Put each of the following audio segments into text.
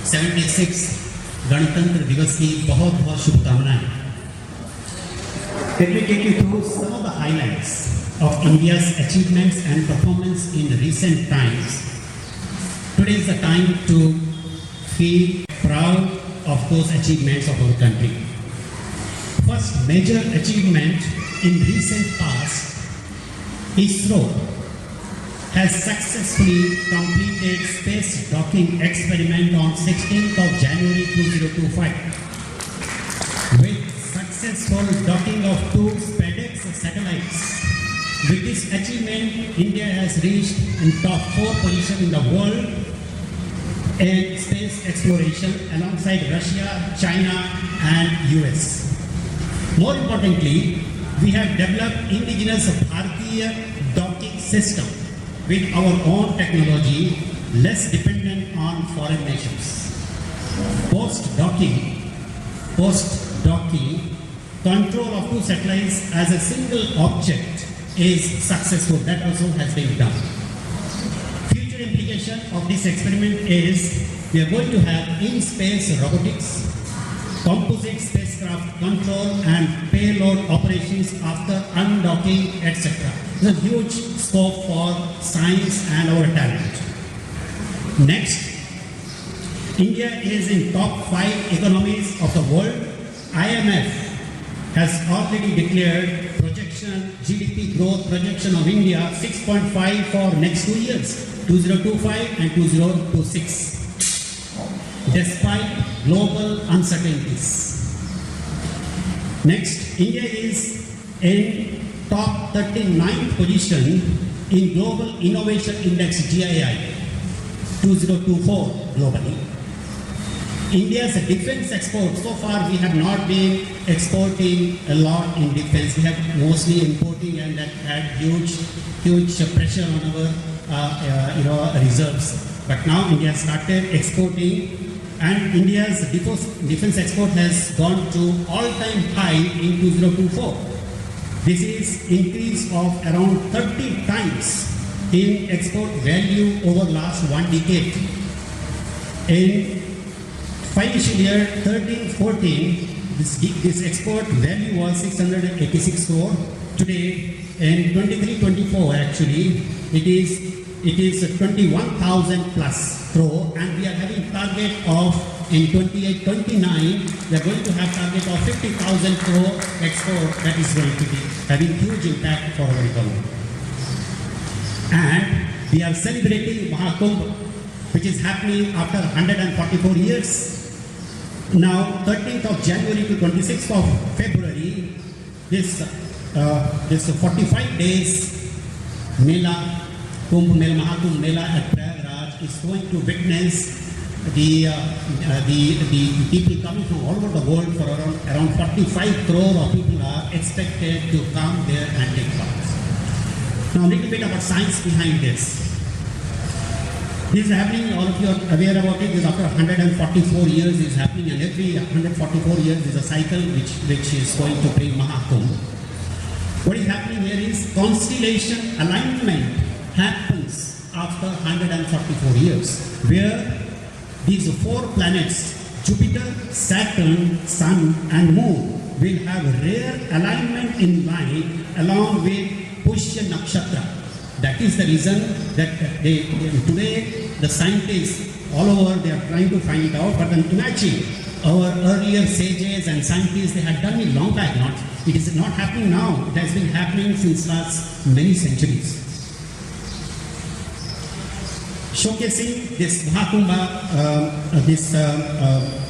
76 गणतंत्र दिवस की बहुत बहुत शुभकामनाएं. Let me take you through some of the highlights of India's achievements and performance in recent times. Today is the time to feel proud of those achievements of our country. First major achievement in recent past, ISRO has successfully completed space docking experiment on 16th of January 2025 with successful docking of two SpaceX satellites. With this achievement, India has reached in top 4 position in the world in space exploration alongside Russia, China and US. More importantly, we have developed indigenous Bharatiya docking system with our own technology, less dependent on foreign nations. Post-docking, control of two satellites as a single object is successful. That also has been done. Future implication of this experiment is we are going to have in-space robotics, composite spacecraft control and payload operations after undocking, etc. There's a huge scope for science and our talent. Next, India is in top 5 economies of the world. IMF has already declared GDP growth projection of India 6.5 for next 2 years, 2025 and 2026. Despite global uncertainties. Next, India is in top 39th position in Global Innovation Index GII 2024 globally. India's defense exports, so far we have not been exporting a lot in defense. We have mostly importing and that had huge pressure on our reserves. But now India started exporting and India's defense export has gone to all-time high in 2024. This is increase of around 30 times in export value over last 1 decade. In financial year 13-14, this export value was 686 crore. Today, in 23-24, actually, it is 21,000 plus crore, and we are having target of in 28-29, we are going to have target of 50,000 crore export. That is going to be having huge impact for our economy. And we are celebrating Mahakumbh, which is happening after 144 years. Now, 13th of January to 26th of February, this 45 days Mela, Kumbh Mela, Mahakumbh Mela at Prayagraj is going to witness the people coming from all over the world. For around 45 crore of people are expected to come there and take part. Now, a little bit about science behind this. This is happening, all of you are aware about it. This is after 144 years is happening, and every 144 years is a cycle which is going to bring Mahakumbh. What is happening here is constellation alignment happens after 144 years, where these 4 planets, Jupiter, Saturn, Sun and Moon, will have rare alignment in line along with Pushya Nakshatra. That is the reason that today the scientists all over they are trying to find it out. But then imagine our earlier sages and scientists, they had done it long back. It is not happening now. It has been happening since last many centuries. Showcasing this Mahakumbh,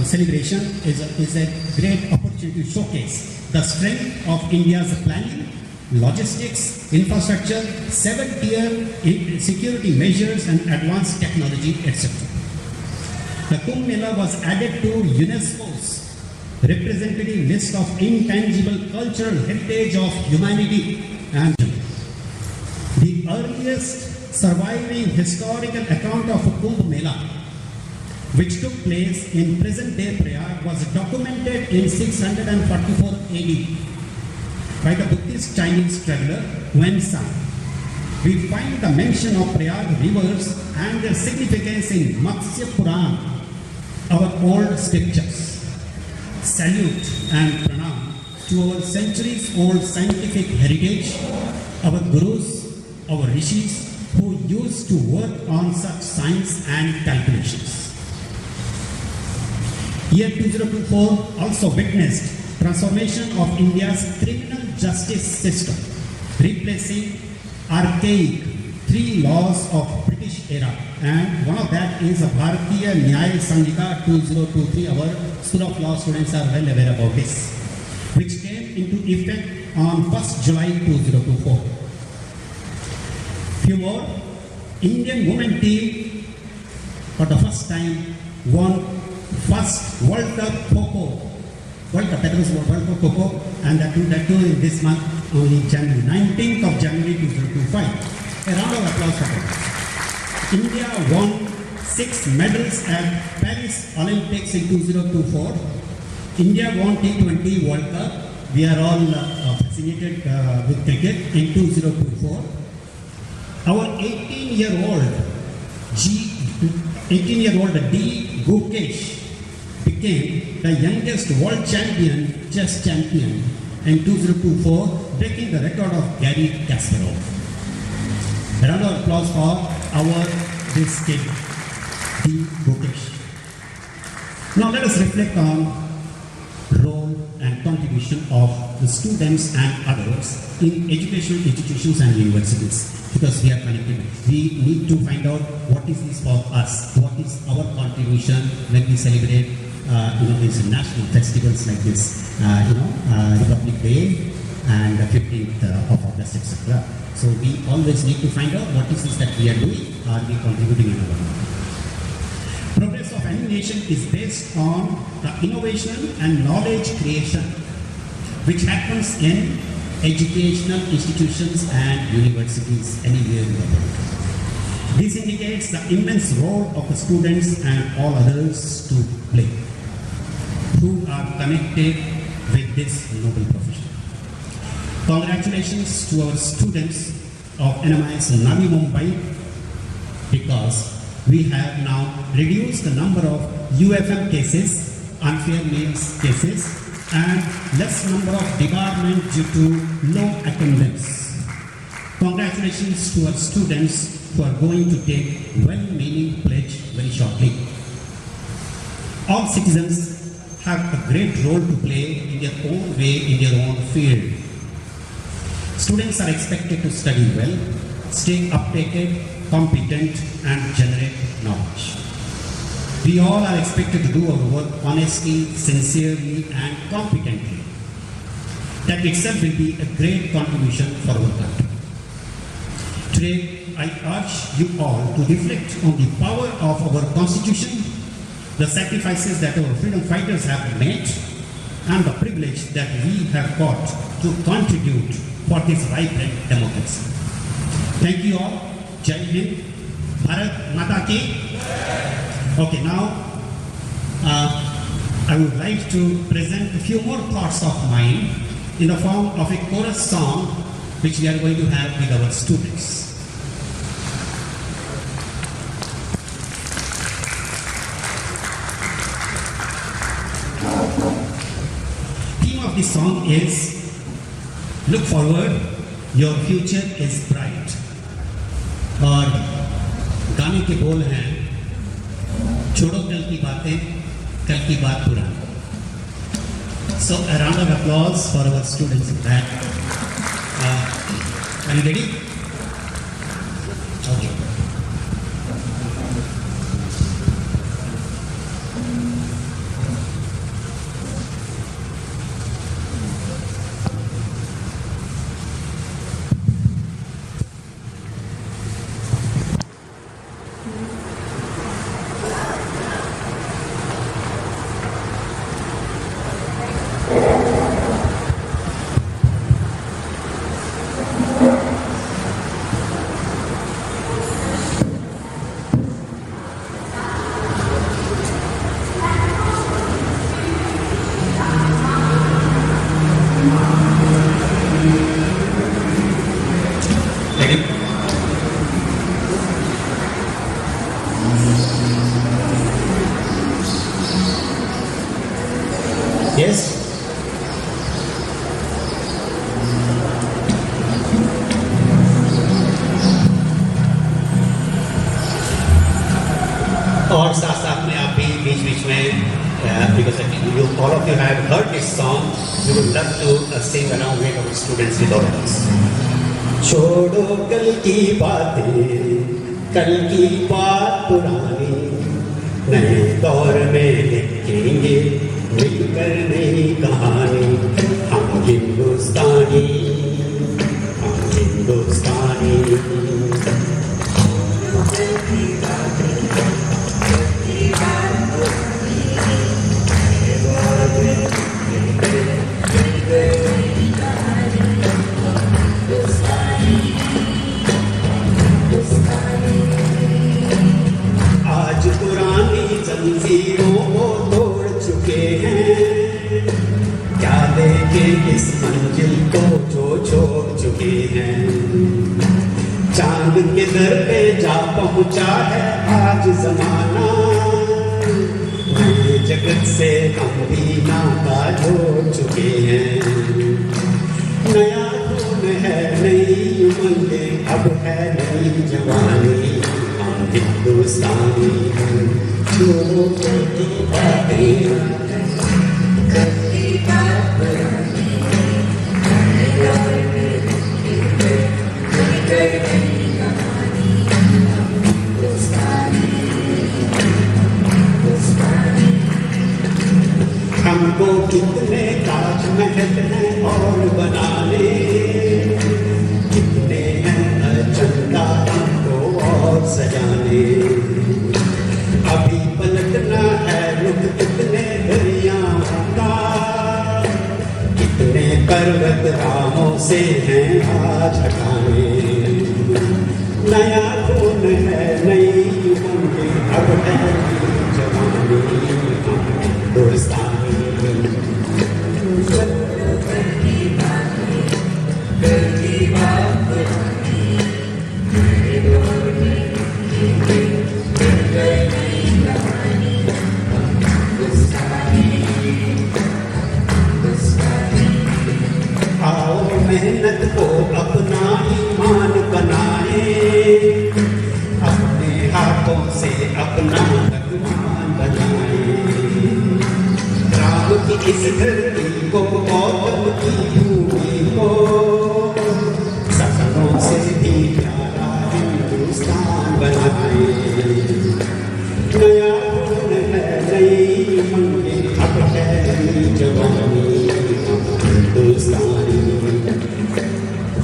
celebration is a great opportunity to showcase the strength of India's planning, logistics, infrastructure, 7-tier security measures and advanced technology, etc. The Kumbh Mela was added to UNESCO's representative list of intangible cultural heritage of humanity, and the earliest surviving historical account of Kumbh Mela, which took place in present-day Prayag, was documented in 644 AD by the Buddhist Chinese traveler Wen San. We find the mention of Prayag rivers and their significance in Matsya Puran, our old scriptures. Salute and pranam to our centuries-old scientific heritage, our gurus, our rishis, who used to work on such science and calculations. Year 2024 also witnessed transformation of India's criminal justice system, replacing archaic 3 laws of British era, and one of that is Bharatiya Nyaya Sanghika 2023. Our School of Law students are well aware about this, which came into effect on 1st July 2024. Few more, Indian women team for the first time won first World Cup Kho-Kho. World Cup, that was World Cup Kho-Kho, and that too in this month, only January, 19th of January 2025. A round of applause for them. India won 6 medals at Paris Olympics in 2024. India won T20 World Cup. We are all fascinated with cricket in 2024. Our 18-year-old D. Gukesh became the youngest world champion, chess champion in 2024, breaking the record of Garry Kasparov. A round of applause for this kid, D. Gukesh. Now let us reflect on role and contribution of the students and others in educational institutions and universities, because we are connected. We need to find out what is this for us, what is our contribution when we celebrate these national festivals like this, Republic Day and the 15th of August, etc. So we always need to find out what is this that we are doing, are we contributing in our life. Progress of any nation is based on the innovation and knowledge creation which happens in educational institutions and universities anywhere in the world. This indicates the immense role of the students and all others to play who are connected with this noble profession. Congratulations to our students of NMIS Navi Mumbai, because we have now reduced the number of UFM cases, unfair means cases, and less number of debarment due to low attendance. Congratulations to our students who are going to take well-meaning pledge very shortly. All citizens have a great role to play in their own way, in their own field. Students are expected to study well, stay updated, competent, and generate knowledge. We all are expected to do our work honestly, sincerely, and competently. That itself will be a great contribution for our country. Today, I urge you all to reflect on the power of our Constitution, the sacrifices that our freedom fighters have made, and the privilege that we have got to contribute for this vibrant democracy. Thank you all. Jai Hind. Bharat Mata Ki. Okay, now I would like to present a few more thoughts of mine in the form of a chorus song which we are going to have with our students. Theme of this song is Look Forward, Your Future is Bright. और गाने के बोल हैं छोड़ो कल की बातें, कल की बात पुरानी. So a round of applause for our students in that. Are you ready? Okay. और साथ साथ में आप भी बीच बीच में because you all of you have heard this song, we would love to sing along with our students with all of us. छोड़ो कल की बातें, कल की बात पुरानी, नए दौर में लिखेंगे मिलकर नई कहानी. हम हिंदुस्तानी, हम हिंदुस्तानी. आज पुरानी जंजीरों को तोड़ चुके हैं, क्या देखे इस मंजिल को जो छोड़ चुके हैं. चांद के दर पे जा पहुंचा है आज जमाना, नए जगत से हम भी नाता जोड़ चुके हैं. नया खून है, नई उमंगें, अब है नई जवानी. हम हिंदुस्तानी हैं, छोड़ो कल की बातें, कल की बात पुरानी, हमको कितने ताजमहल हैं और बनाने, कितने हैं चंदा हमको और सजाने. अभी पलटना है रुख कितने दरियाओं का, कितने पर्वत राहों से हैं आज हटाने. नया खून है, नई उमंगें, अब है जवानी. हिंदुस्तानी आओ मेहनत को अपना ईमान बनाए, अपने हाथों से अपना भगवान बनाए. राम की इस धरती को, गौतम की भूमि को, सपनों से भी प्यारा हिंदुस्तान बनाए. नया खून है, नई उमंगें, अब है नई जवानी. हिंदुस्तानी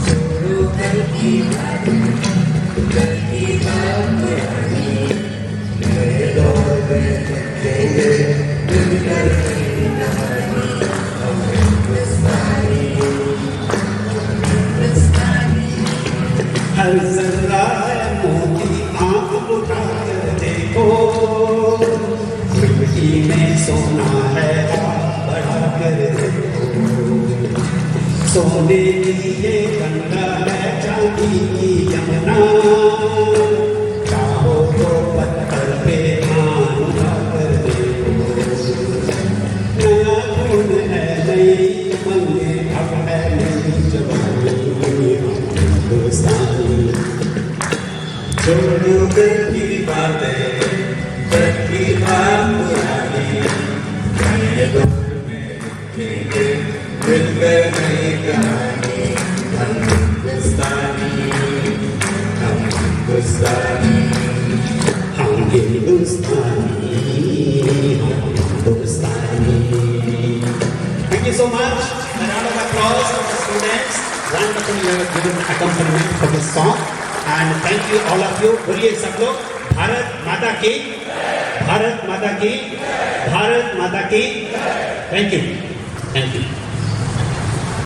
छोड़ो कल की बातें, कल की बात पुरानी, नए दौर में लिखेंगे मिलकर नई कहानी. हम हिंदुस्तानी, हिंदुस्तानी. हर जर्रा है मोती, आंख उठाकर देखो, मिट्टी में सोना है, हाथ बढ़ाकर देखो. सोने की ये गंगा है, चांदी की यमुना, चाहो तो पत्थर पे मान उठाकर देखो. नया खून है, नई उमंगें, अब है नई जवानी. हिंदुस्तानी छोड़ो कल की बातें, कल की बात पुरानी, नए दौर में लिखेंगे मिलकर नई कहानी. हम हिंदुस्तानी, हम हिंदुस्तानी, हम हिंदुस्तानी, हम हिंदुस्तानी. Thank you so much. A round of applause for the students. Wonderful you have given accompaniment for this song. And thank you all of you. बोलिए सब लोग, भारत माता की, भारत माता की, भारत माता की. Thank you. Thank you.